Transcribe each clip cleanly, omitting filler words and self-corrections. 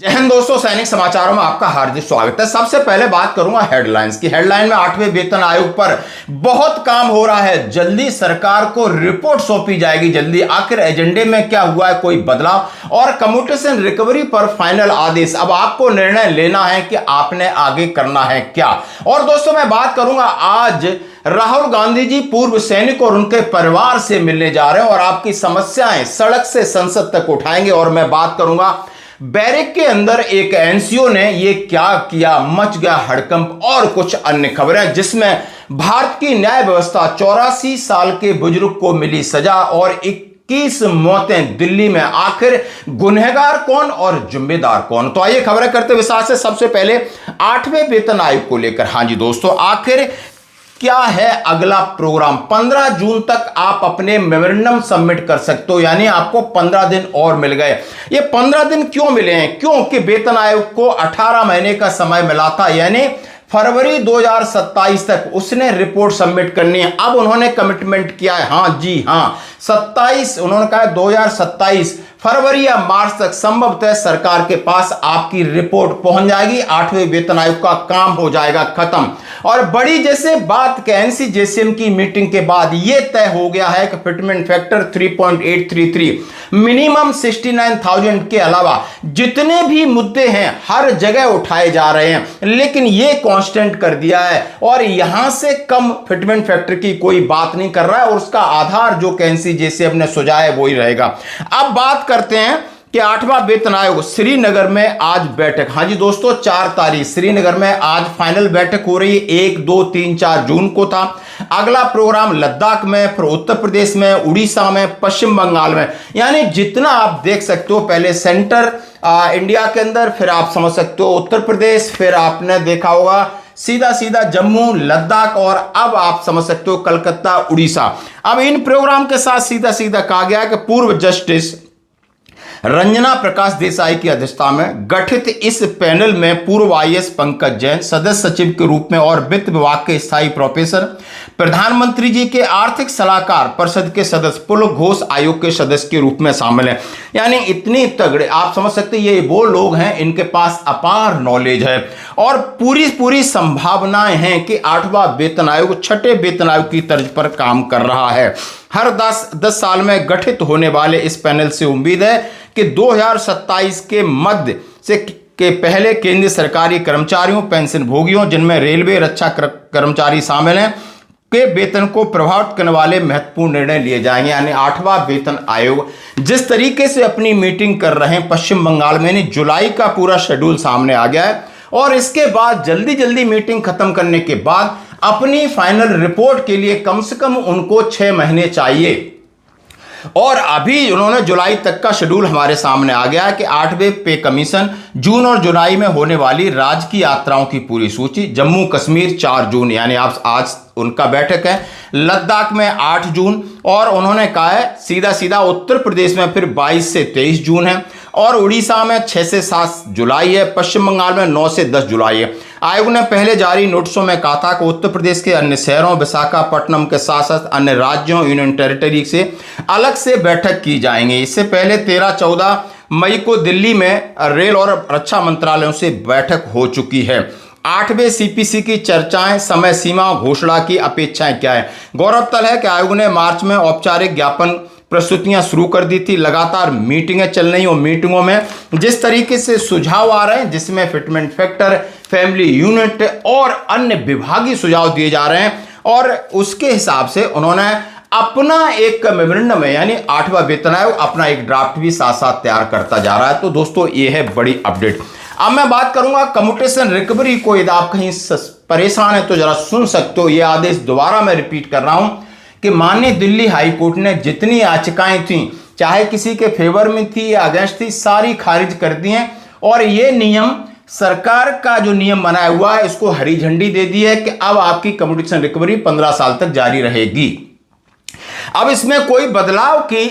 जय हिंद दोस्तों, सैनिक समाचारों में आपका हार्दिक स्वागत है। सबसे पहले बात करूंगा हेडलाइंस की। हेडलाइन में 8वें वेतन आयोग पर बहुत काम हो रहा है। जल्दी सरकार को रिपोर्ट सौंपी जाएगी। जल्दी आखिर एजेंडे में क्या हुआ है, कोई बदलाव? और कम्यूटेशन रिकवरी पर फाइनल आदेश। अब आपको निर्णय लेना है कि आपने आगे करना है क्या। और दोस्तों मैं बात करूंगा, आज राहुल गांधी जी पूर्व सैनिक और उनके परिवार से मिलने जा रहे हैं और आपकी समस्याएं सड़क से संसद तक उठाएंगे। और मैं बात करूंगा बैरक के अंदर एक एनसीओ ने ये क्या किया, मच गया हड़कंप, और कुछ अन्य खबरें जिसमें भारत की न्याय व्यवस्था, 84 साल के बुजुर्ग को मिली सजा और 21 मौतें दिल्ली में। आखिर गुनहगार कौन और जिम्मेदार कौन? तो आइए खबरें करते विस्तार से। सबसे पहले 8वें वेतन आयोग को लेकर। हाँ जी दोस्तों, आखिर क्या है अगला प्रोग्राम? 15 जून तक आप अपने मेमोरेंडम सबमिट कर सकते हो, यानी आपको 15 दिन और मिल गए। ये 15 दिन क्यों मिले हैं? क्योंकि वेतन आयोग को 18 महीने का समय मिला था, यानी फरवरी 2027 तक उसने रिपोर्ट सबमिट करनी है। अब उन्होंने कमिटमेंट किया है, हाँ जी हाँ, 27 उन्होंने कहा 2027 फरवरी या मार्च तक संभवतः सरकार के पास आपकी रिपोर्ट पहुंच जाएगी। 8वें वेतन आयोग का काम हो जाएगा खत्म। और बड़ी जैसे बात एनसी जेसीएम की मीटिंग के बाद यह तय हो गया है कि फिटमेंट फैक्टर 3.833 मिनिमम 69,000 के अलावा जितने भी मुद्दे हैं हर जगह उठाए जा रहे हैं, लेकिन यह कांस्टेंट कर दिया है और यहां से कम फिटमेंट फैक्टर की कोई बात नहीं कर रहा है। और उसका आधार जो एनसी जेसीएम ने सुझाया है वही रहेगा। अब बात करते हैं कि 8वां वेतन आयोग श्रीनगर में आज बैठक। हाँ जी दोस्तों, 4 तारीख श्रीनगर में आज फाइनल बैठक हो रही है। 1, 2, 3, 4 जून को था। अगला प्रोग्राम लद्दाख में, फिर उत्तर प्रदेश में, उड़ीसा में, पश्चिम बंगाल में, यानी जितना आप देख सकते हो, पहले सेंटर इंडिया के अंदर, फिर आप समझ सकते हो उत्तर प्रदेश, फिर आपने देखा होगा सीधा सीधा जम्मू, लद्दाख, और अब आप समझ सकते हो कलकत्ता, उड़ीसा। अब इन प्रोग्राम के साथ सीधा सीधा कहा गया कि पूर्व जस्टिस रंजना प्रकाश देसाई की अध्यक्षता में गठित इस पैनल में पूर्व आईएएस पंकज जैन सदस्य सचिव के रूप में और वित्त विभाग के स्थायी प्रोफेसर, प्रधानमंत्री जी के आर्थिक सलाहकार परिषद के सदस्य, पुल घोष आयोग के सदस्य के रूप में शामिल हैं। यानी इतनी तगड़े आप समझ सकते हैं, ये वो लोग हैं इनके पास अपार नॉलेज है और पूरी संभावनाएं हैं कि 8वां वेतन आयोग 6ठे वेतन आयोग की तर्ज पर काम कर रहा है। हर 10 साल में गठित होने वाले इस पैनल से उम्मीद है कि 2027 के मध्य से के पहले केंद्रीय सरकारी कर्मचारियों, पेंशन भोगियों, जिनमें रेलवे, रक्षा कर्मचारी शामिल हैं, के वेतन को प्रभावित करने वाले महत्वपूर्ण निर्णय लिए जाएंगे। यानी 8वां वेतन आयोग जिस तरीके से अपनी मीटिंग कर रहे हैं पश्चिम बंगाल में, जुलाई का पूरा शेड्यूल सामने आ गया है और इसके बाद जल्दी मीटिंग खत्म करने के बाद अपनी फाइनल रिपोर्ट के लिए कम से कम उनको 6 महीने चाहिए। और अभी उन्होंने जुलाई तक का शेड्यूल हमारे सामने आ गया है कि 8वें पे कमीशन, जून और जुलाई में होने वाली राज्य की यात्राओं की पूरी सूची, जम्मू कश्मीर 4 जून, यानी आप आज उनका बैठक है, लद्दाख में 8 जून, और उन्होंने कहा है सीधा उत्तर प्रदेश में फिर 22 से 23 जून है, और उड़ीसा में 6 से 7 जुलाई है, पश्चिम बंगाल में 9 से 10 जुलाई है। आयोग ने पहले जारी नोटिसों में कहा था कि उत्तर प्रदेश के अन्य शहरों, विशाखापट्टनम के साथ साथ अन्य राज्यों, यूनियन टेरिटरी से अलग से बैठक की जाएंगी। इससे पहले 13-14 मई को दिल्ली में रेल और रक्षा मंत्रालयों से बैठक हो चुकी है। 8वें सीपीसी की चर्चाएं, समय सीमा, घोषणा की अपेक्षाएं क्या है? गौरतलब है कि आयोग ने मार्च में औपचारिक ज्ञापन प्रस्तुतियां शुरू कर दी थी। लगातार मीटिंगें चल रही और मीटिंगों में जिस तरीके से सुझाव आ रहे हैं, जिसमें फिटमेंट फैक्टर, फैमिली यूनिट और अन्य विभागीय सुझाव दिए जा रहे हैं, और उसके हिसाब से उन्होंने अपना एक मेमोरेंडम है, यानी 8वां वेतन आयोग अपना एक ड्राफ्ट भी साथ साथ तैयार करता जा रहा है। तो दोस्तों ये है बड़ी अपडेट। अब मैं बात करूंगा कम्यूटेशन रिकवरी को। यदि आप कहीं परेशान है तो जरा सुन सकते हो, यह आदेश दोबारा मैं रिपीट कर रहा हूं कि माननीय दिल्ली हाई कोर्ट ने जितनी याचिकाएं थी, चाहे किसी के फेवर में थी या अगेंस्ट थी, सारी खारिज कर दी हैं। और ये नियम, सरकार का जो नियम बनाया हुआ है, इसको हरी झंडी दे दी है कि अब आपकी कम्यूटेशन रिकवरी 15 साल तक जारी रहेगी। अब इसमें कोई बदलाव की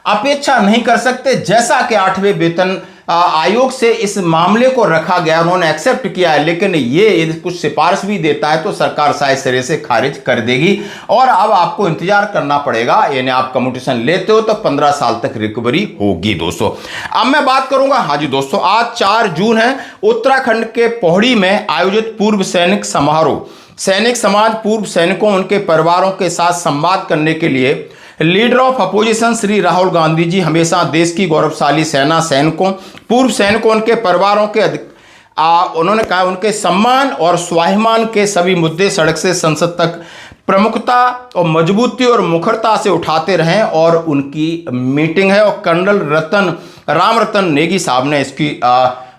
अपेक्षा नहीं कर सकते। जैसा कि 8वें वेतन आयोग से इस मामले को रखा गया, उन्होंने एक्सेप्ट किया है, लेकिन ये कुछ सिफारिश भी देता है तो सरकार शायद सिरे से खारिज कर देगी और अब आपको इंतजार करना पड़ेगा। यानी आप कम्यूटेशन लेते हो तो 15 साल तक रिकवरी होगी दोस्तों। अब मैं बात करूंगा, हाँ जी दोस्तों, आज 4 जून है, उत्तराखंड के पौड़ी में आयोजित पूर्व सैनिक समारोह। सैनिक समाज पूर्व सैनिकों उनके परिवारों के साथ संवाद करने के लिए leader of opposition Shri Rahul Gandhi ji हमेशा देश की गौरवशाली सेना, सैनिकों, पूर्व सैनिकों, उनके परिवारों के उन्होंने कहा उनके सम्मान और स्वाभिमान के सभी मुद्दे सड़क से संसद तक प्रमुखता और मजबूती और मुखरता से उठाते रहें और उनकी मीटिंग है। और कर्नल राम रतन नेगी साहब ने इसकी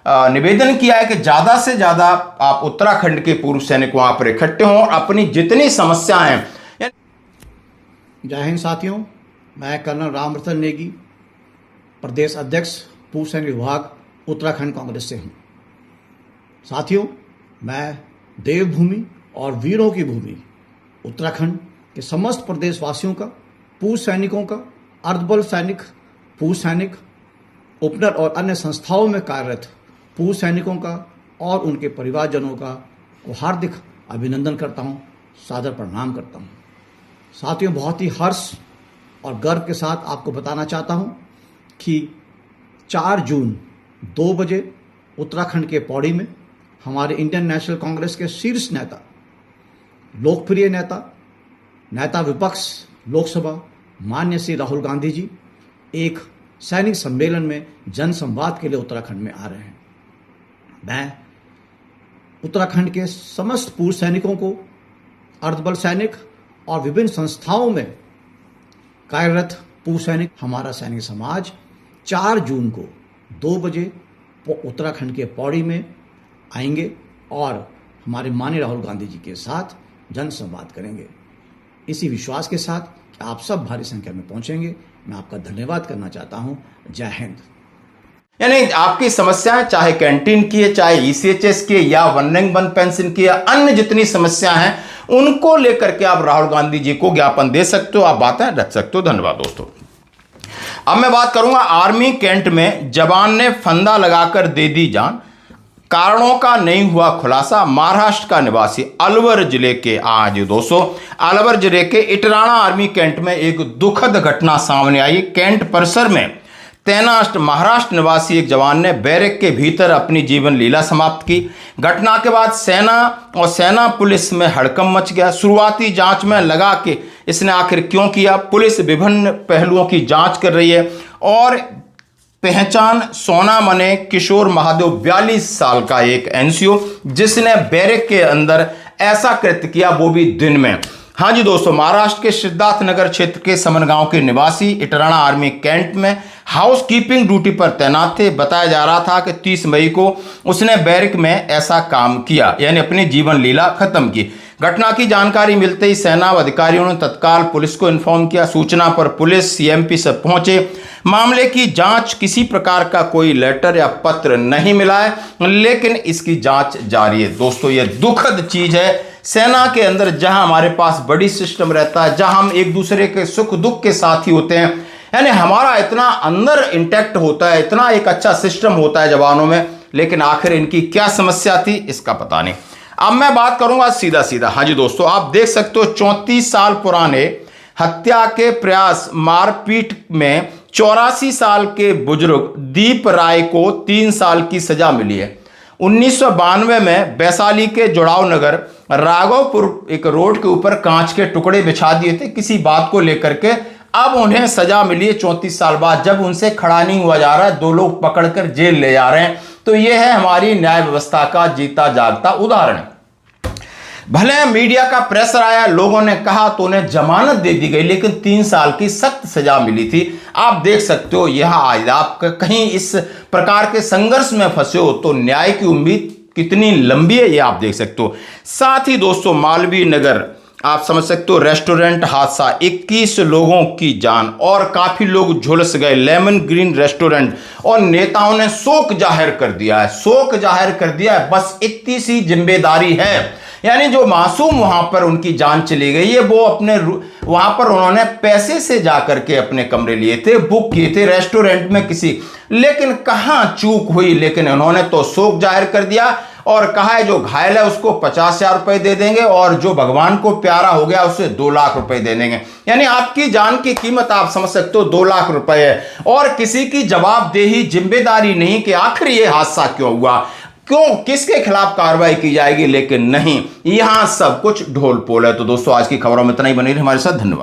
निवेदन किया है कि ज़्यादा से ज़्यादा आप उत्तराखंड के पूर्व सैनिक वहाँ पर इकट्ठे हों और अपनी जितनी समस्याएं हैं। जय हिंद साथियों, मैं कर्नल राम रतन नेगी, प्रदेश अध्यक्ष पूर्व सैनिक विभाग उत्तराखंड कांग्रेस से हूँ। साथियों, मैं देवभूमि और वीरों की भूमि उत्तराखंड के समस्त प्रदेशवासियों का, पूर्व सैनिकों का, अर्धबल सैनिक, पूर्व सैनिक, ओपनर और अन्य संस्थाओं में कार्यरत पूर्व सैनिकों का और उनके परिवारजनों का को हार्दिक अभिनंदन करता हूँ, सादर प्रणाम करता हूँ। साथियों, बहुत ही हर्ष और गर्व के साथ आपको बताना चाहता हूँ कि 4 जून 2 बजे उत्तराखंड के पौड़ी में हमारे इंडियन नेशनल कांग्रेस के शीर्ष नेता, लोकप्रिय नेता विपक्ष लोकसभा माननीय श्री राहुल गांधी जी एक सैनिक सम्मेलन में जनसंवाद के लिए उत्तराखंड में आ रहे हैं। मैं उत्तराखंड के समस्त पूर्व सैनिकों को, अर्धबल सैनिक और विभिन्न संस्थाओं में कार्यरत पूर्व सैनिक, हमारा सैनिक समाज 4 जून को 2 बजे उत्तराखंड के पौड़ी में आएंगे और हमारे माननीय राहुल गांधी जी के साथ जनसंवाद करेंगे। इसी विश्वास के साथ कि आप सब भारी संख्या में पहुंचेंगे, मैं आपका धन्यवाद करना चाहता हूं। जय हिंद। यानी आपकी समस्याएं चाहे कैंटीन की है, चाहे ईसीएचएस की या 1 रैंक 1 पेंशन की या अन्य जितनी समस्या हैं, उनको लेकर के आप राहुल गांधी जी को ज्ञापन दे सकते हो, आप बातें रख सकते हो। धन्यवाद दोस्तों। अब मैं बात करूंगा, आर्मी कैंट में जवान ने फंदा लगाकर दे दी जान, कारणों का नहीं हुआ खुलासा। महाराष्ट्र का निवासी अलवर जिले के, आज दोस्तों, अलवर जिले के इटराणा आर्मी कैंट में एक दुखद घटना सामने आई। कैंट परिसर में तैनात महाराष्ट्र निवासी एक जवान ने बैरक के भीतर अपनी जीवन लीला समाप्त की। घटना के बाद सेना पुलिस में हड़कंप मच गया। शुरुआती जांच में लगा कि इसने आखिर क्यों किया। पुलिस विभिन्न पहलुओं की जांच कर रही है और पहचान सोना मने किशोर महादेव 42 साल का एक एनसीओ, जिसने बैरक के अंदर ऐसा कृत्य किया, वो भी दिन में। हाँ जी दोस्तों, महाराष्ट्र के सिद्धार्थ नगर क्षेत्र के समन गांव के निवासी इटराणा आर्मी कैंट में हाउस कीपिंग ड्यूटी पर तैनात थे। बताया जा रहा था कि 30 मई को उसने बैरक में ऐसा काम किया, यानी अपनी जीवन लीला खत्म की। घटना की जानकारी मिलते ही सेना अधिकारियों ने तत्काल पुलिस को इन्फॉर्म किया। सूचना पर पुलिस सीएमपी से पहुंचे। मामले की जांच, किसी प्रकार का कोई लेटर या पत्र नहीं मिला है, लेकिन इसकी जांच जारी है। दोस्तों, ये दुखद चीज है। सेना के अंदर जहां हमारे पास बड़ी सिस्टम रहता है, जहां हम एक दूसरे के सुख दुख के साथी होते हैं, यानी हमारा इतना अंदर इंटैक्ट होता है, इतना एक अच्छा सिस्टम होता है जवानों में, लेकिन आखिर इनकी क्या समस्या थी इसका पता नहीं। अब मैं बात करूंगा सीधा। हाँ जी दोस्तों, आप देख सकते हो 34 साल पुराने हत्या के प्रयास मारपीट में 84 साल के बुजुर्ग दीप राय को 3 साल की सजा मिली है। 1992 में वैशाली के जुड़ाव नगर राघवपुर एक रोड के ऊपर कांच के टुकड़े बिछा दिए थे किसी बात को लेकर के। अब उन्हें सजा मिली है 34 साल बाद, जब उनसे खड़ा नहीं हुआ जा रहा है, 2 लोग पकड़कर जेल ले जा रहे हैं। तो यह है हमारी न्याय व्यवस्था का जीता जागता उदाहरण। भले मीडिया का प्रेशर आया, लोगों ने कहा तो उन्हें जमानत दे दी गई, लेकिन 3 साल की सख्त सजा मिली थी। आप देख सकते हो, यह आज आप कहीं इस प्रकार के संघर्ष में फंसे हो तो न्याय की उम्मीद कितनी लंबी है, ये आप देख सकते हो। साथ ही दोस्तों, मालवीय नगर आप समझ सकते हो, रेस्टोरेंट हादसा, 21 लोगों की जान और काफी लोग झुलस गए। लेमन ग्रीन रेस्टोरेंट, और नेताओं ने शोक जाहिर कर दिया है, बस इतनी सी जिम्मेदारी है यानी जो मासूम वहां पर उनकी जान चली गई है, वो अपने वहां पर उन्होंने पैसे से जाकर के अपने कमरे लिए थे, बुक किए थे रेस्टोरेंट में किसी, लेकिन कहां चूक हुई, लेकिन उन्होंने तो शोक जाहिर कर दिया और कहा है जो घायल है उसको 50,000 रुपए दे देंगे और जो भगवान को प्यारा हो गया उसे 2 लाख रुपए दे देंगे। यानी आपकी जान की कीमत आप समझ सकते हो 2 लाख रुपए है, और किसी की जवाबदेही जिम्मेदारी नहीं कि आखिर ये हादसा क्यों हुआ, क्यों, किसके खिलाफ कार्रवाई की जाएगी, लेकिन नहीं, यहां सब कुछ ढोल पोल है। तो दोस्तों आज की खबरों में इतना ही, बनी रही हमारे साथ, धन्यवाद।